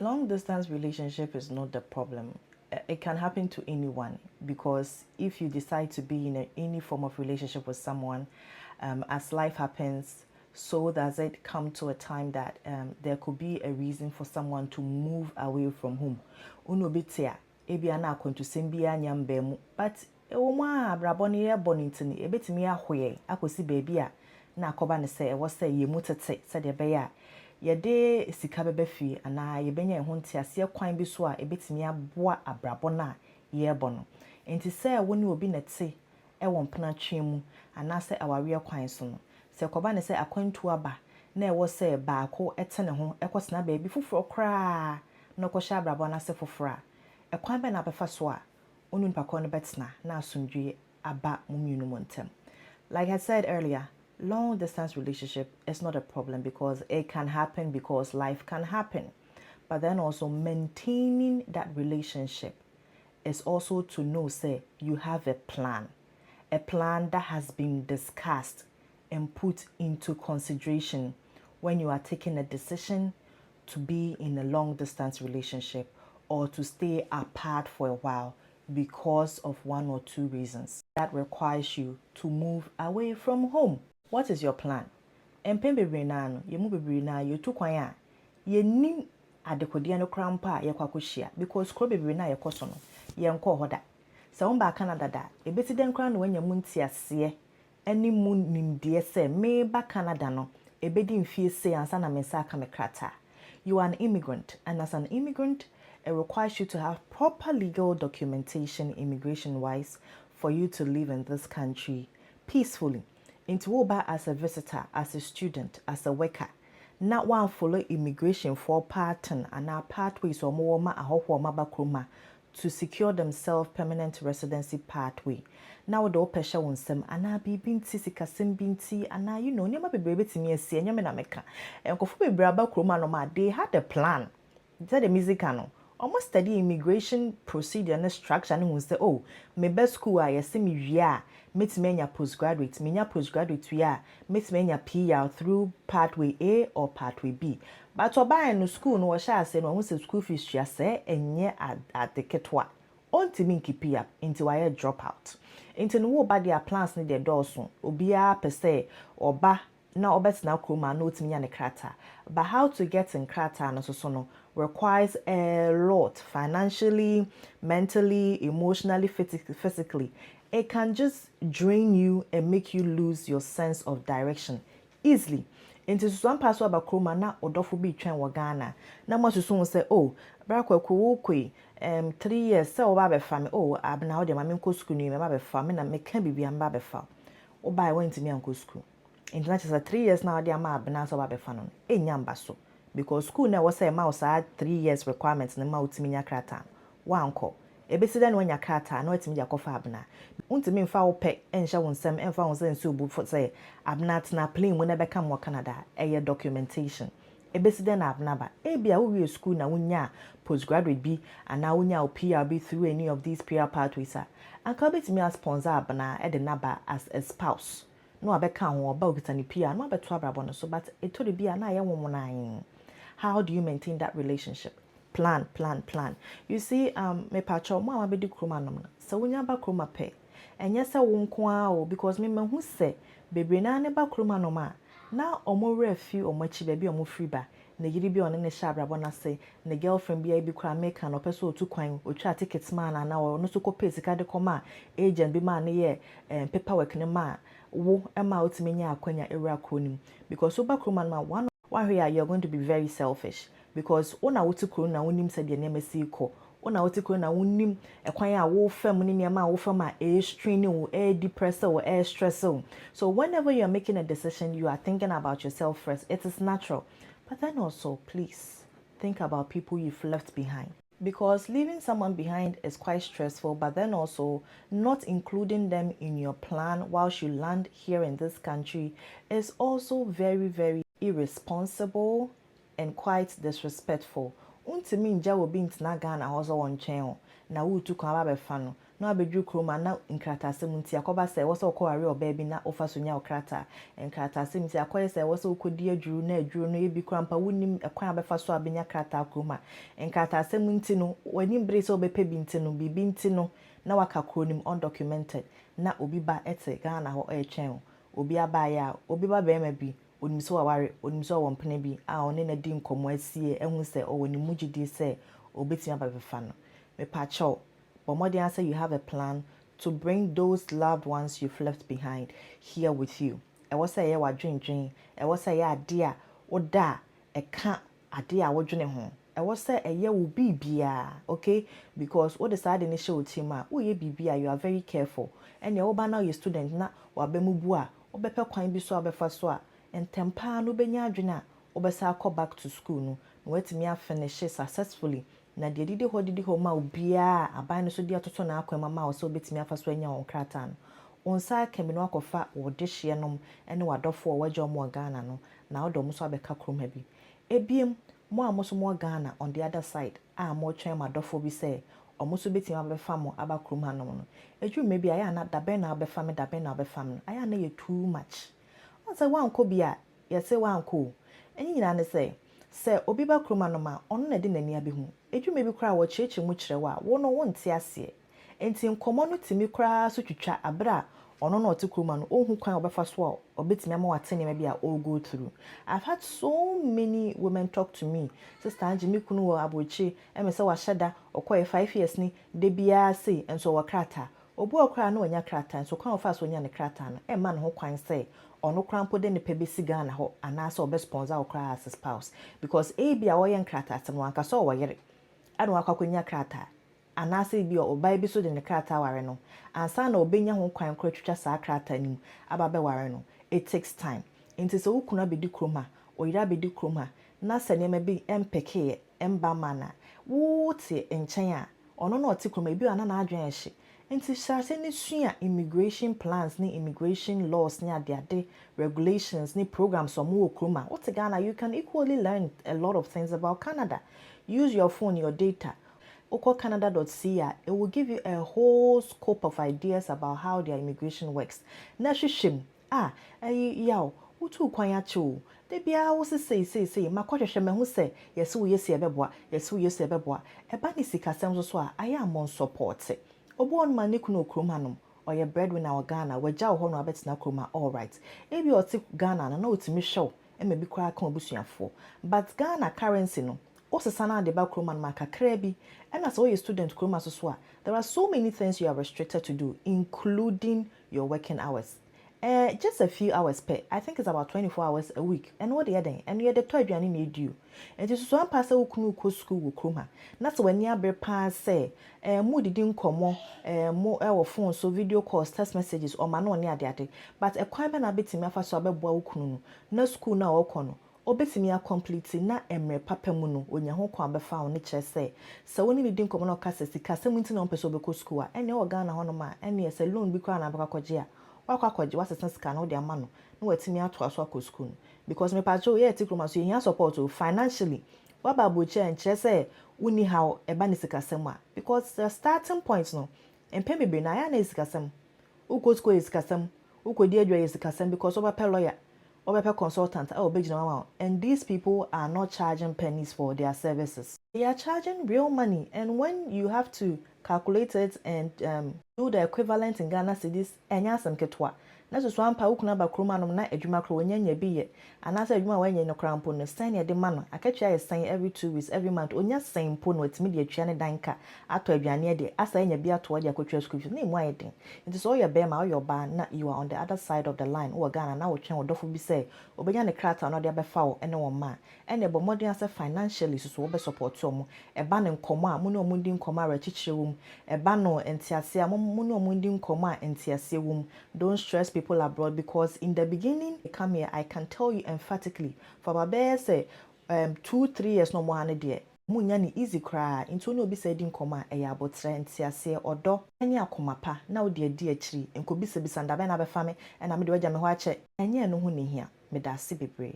Long distance relationship is not the problem. It can happen to anyone because if you decide to be in any form of relationship with someone, as life happens, so does it come to a time that there could be a reason for someone to move away from home. Uno bitia, ebi ana akwantusɛm bi anyam baamu, but ewo mu a abrabɔ no yɛ bɔ no ntini, ebetumi ahoyɛ akosi baabi a na akɔba ne sɛ ɛwɔ sɛ yɛ mu tete sɛ de bɛyɛ a yɛde sika bɛbɛ fie anaa yɛbɛnya ɛho nteaseɛ kwan bi so a ebetumi aboa abrabɔ no a yɛrebɔ no. Nti sɛ wo ne obi na te ɛwɔ mpenatwe mu anaasɛ awareɛ kwan so no, sɛ kɔba ne sɛ akwantu aba na ɛwɔ sɛ baako ɛte ne ho ɛkɔtena baabi foforɔ koraa na ɔkɔhyɛ abrabɔ no ase foforɔ a ɛkwan bɛ na abɛfa so a ɔno nipa kɔ no bɛtena na asomdwie aba mo mmienu mu ntam. Like I said earlier, long distance relationship is not a problem because it can happen because life can happen. But then also maintaining that relationship is also to know, say, you have a plan that has been discussed and put into consideration when you are taking a decision to be in a long distance relationship or to stay apart for a while because of one or two reasons that requires you to move away from home. What is your plan? Mpɛn bebree naa no, yɛmu bebree naa yɛtu kwan a yɛnim adekodeɛ no kora mpo a yɛkɔ akɔhyia because kuro bebree naa yɛkɔ so no yɛnkɔ hɔ da. Sɛ wo ba Canada da, ebesi den kora na wanya mu ntiaseɛ ɛne mu nimdeɛ sɛ meba Canada no ebedi mfie se ansa na me nsa aka me krataa. You are an immigrant, and as an immigrant, it requires you to have proper legal documentation immigration-wise for you to live in this country peacefully. Into Woba as a visitor, as a student, as a worker. Not one follow immigration for pattern and our pathways or more mabakroma to secure themselves permanent residency pathway. Now the opesha won sem ana bi binti sikasim binti ana you know nyama bebrebe timi asi nyama na meka. Enkofo bebrebe abakroma no ma they had a plan. That the music no. Almost study immigration procedure and structure and we say, oh, my best school I see me via meet me postgraduate, me postgraduate via meet me PR through pathway A or pathway B. But to buy no school no shall say no say school fees just say and ye at the ketwa. On to me keep up into I drop out. Into no bad their plans need their doors soon. Obia per se or ba na obet na kroma note me and krata. But how to get in krata and so no requires a lot financially, mentally, emotionally, physically. It can just drain you and make you lose your sense of direction easily. Into some pass about kroma na odofo bi twen wo Ghana. Na mo susu say oh, bra kwaku 3 years say oba be fa me oh abna wo de ma me nko school ni me ba be fa me na me ka bibia mba be fa. Oba went to me anko school. Into that is 3 years now de ama abna so ba be fa no. Enya mba so. Because school na was say mouse had 3 years requirements na ma utimi nya krata wanko ebesi den wanya krata na utimi yakofa abna untimi mfa wo pe enhya wo nsem emfa wo nsem so bu for say abna tna plane mu na beka mo Canada eye documentation ebesi den abna ba ebia wo school na wonya postgraduate bi ana wonya PRB through any of these PR pathways and ka betimi a sponsor abna e de naba as a spouse no abeka ho oba okitani PR no abeto abrabo no so but etodi bia na ye womonan. How do you maintain that relationship? Plan. You see, me pacho mo amabedi kroma nom na. So wonya ba kroma pe. Enye se wo nko a o because me mahu se bebre na ne ba kroma nom a na omo refi omo achi ba bi omo free ba. Na yiri bi one ne sha abrabo na se ne girlfriend bi bi kra make an opeso otu kwan otwa ticket man na o no so ko pay sika de koma agent bi man ne ye paperwork ne ma wo ema otimi nya akwanya ewura kronim because so ba kroma ma one here you're going to be very selfish because ona wotikro na wonim se de na mesi ko ona wotikro na wonim ekwan a wo fam ni niam a wo fam a strain wo depress or stress. So whenever you're making a decision you are thinking about yourself first. It is natural, but then also please think about people you've left behind, because leaving someone behind is quite stressful, but then also not including them in your plan whilst you land here in this country is also very irresponsible and quite disrespectful. Untimi nja obi ntina Ghana hozo wonchen na wutu kwa ba befa no na abedru kroma na nkratasem nti akoba sɛ wo sɛ okɔware oba bi na ofa so nya okrata nkratasem nti akoye sɛ wo sɛ okodi adwuru na adwuru no ebi krampa wonim ekwan abefa so abenya krata kroma nkratasem nti no wani mbre sɛ obepe bi nti no bibi nti no na waka kronim undocumented na obi ba ete Ghana ho etwen obi abaya obi ba bema bi onim so waware onim so wompene bi a one na di nkomo asie ehu sɛ owoni mugidi sɛ obetimi ababefa no me pacho but more than say you have a plan to bring those loved ones you've left behind here with you. E was say wa dwendwen, e was say ade a oda e ka ade a wodwene ho. E was say ye wo bibia, okay? Because what decide in the show team a wo ye bibia you are very careful. And ye oba now your student na wa be mu bu a, obepe kwan bi so abefa so a, entempa no benya adwene a, obesa akọ back to school no, na wetimi finish successfully. Na de didi ho ma obia aban no so di atoto na akwema ma wo so betimi afa so anya won krata no onsa kemi no akofa wo de hye nom ene wadofo waje omo Ghana no na odom so abeka kroma bi ebiem mo amoso mo Ghana on the other side a mo twen madofo bi se omo so betimi abefa mo aba kroma no no eju mebi aya na dabe na abefa me dabe na abefa me aya na ye too much onsa wanko bi a ye se wanko enyi nyina ne se obi ba kroma no ma ono na de nani abehu edwuma bi kra wo cheche mu kirewa wo no wonte ase enti nkomo no timi kra so twitwa abra ono na otekroma no ohun kwan obefa so obetimi ama watene ma bi a all go through. I've had so many women talk to me sister Angie kunu wo abochi eme se wa sheda okoye 5 years ni de bia sei enso wo krata obu okra na onya krata enso kwan ofa so onya ne krata no e ma no ho kwan sei ono krampo de ne pebesi Ghana ho anasa obe sponsor okra as spouse because e bia wo ye krata asem wanka so wo yere anu akwakonya krata anase bi obai bi so de ne krata ware no ansa na obenya ho kwan kra twitwa sa krata nim aba be ware no it takes time nti so ukuna bedi kroma oyira bedi kroma na se ne ma bi empeke emba mana wote enchen a ono na ote kroma bi ana na adwen hye nti shase ne sua immigration plans ni immigration laws ni ade regulations ni programs omo kroma wote Ghana you can equally learn a lot of things about Canada. Use your phone, your data. Canada.ca, it will give you a whole scope of ideas about how their immigration works. Na shishim, yaw, utu kwanya cho. De bia wo say, makwahwehwe me hu say, yes wo yesi ebeboa, yes wo yesi ebeboa. Eba ni sikasem so a, aya amon support. Obo on ma ne kunu okrom hanom. Oye breadwinner wa Ghana, waja wo ho no abetena kroma all right. Ebi oti Ghana na otimi hyew, e me bi kwa kan obusuafo. But Ghana currency no also sana de ba kroma no makakra bi and as all student kroma so there are so many things you are restricted to do including your working hours. Just a few hours per. I think it's about 24 hours a week. And what the other? And you're the third one need you. And this is one pass who kunu school with kroma. That's when you be pass say more didn't come more our phone so video calls, text messages or man on the but a quite a bit in my first suburb no school now or kono. Obetimi complete na emre papa mu no onya ho kwa befa wo ne kire se woni bi din komo no kasa sika se munti na ompeso be ko school a ene o Ghana ho no ma ene ye se loan bi kwa na baka kwaje a wakwa kwaje wasesa sika na wo de ama no na watimi ato aso akọ school because me pacho ye tikroma so yin support financially waba boche enche se uni how eba ni sika sem a because the starting point no empem be na ya na sika sem uko school sika sem uko di adwa sika sem because oba pe lawyer or consultant and these people are not charging pennies for their services. They are charging real money, and when you have to calculate it and do the equivalent in Ghana cedis, enyasem ketwa. Na so ampa ukuna ba kroma no na adwuma kro wonyanya bi ye anasa adwuma wanya no krampo no stan ye de ma no akatwa ye stan every 2 weeks every month onya stan po no atimi de atwa ne danka ato adwane de asa nya bi ato de akotwa school fees na emu aye den nti so ye be ma oyo ba na you are on the other side of the line wo Ghana na wo twen wodofo bi say obenya ne krata no de abefa wo ene wo ma ene bo modern say financially so wo be support omo e ba ne nkomo a mo ne omo ndi nkomo ara chichire wo e ba no entiase a mo ne omo ndi nkomo a entiase wo don't stress people abroad because in the beginning they come here I can tell you emphatically for my best say 2-3 years no more there munya ni easy cry into no be said in coma e ya botre ntiase odo anya akoma pa na wo de adi akiri enko bisa bisa ndabe na be fa me na me de wagya me ho ache enye no ho ne hia me da se bebre.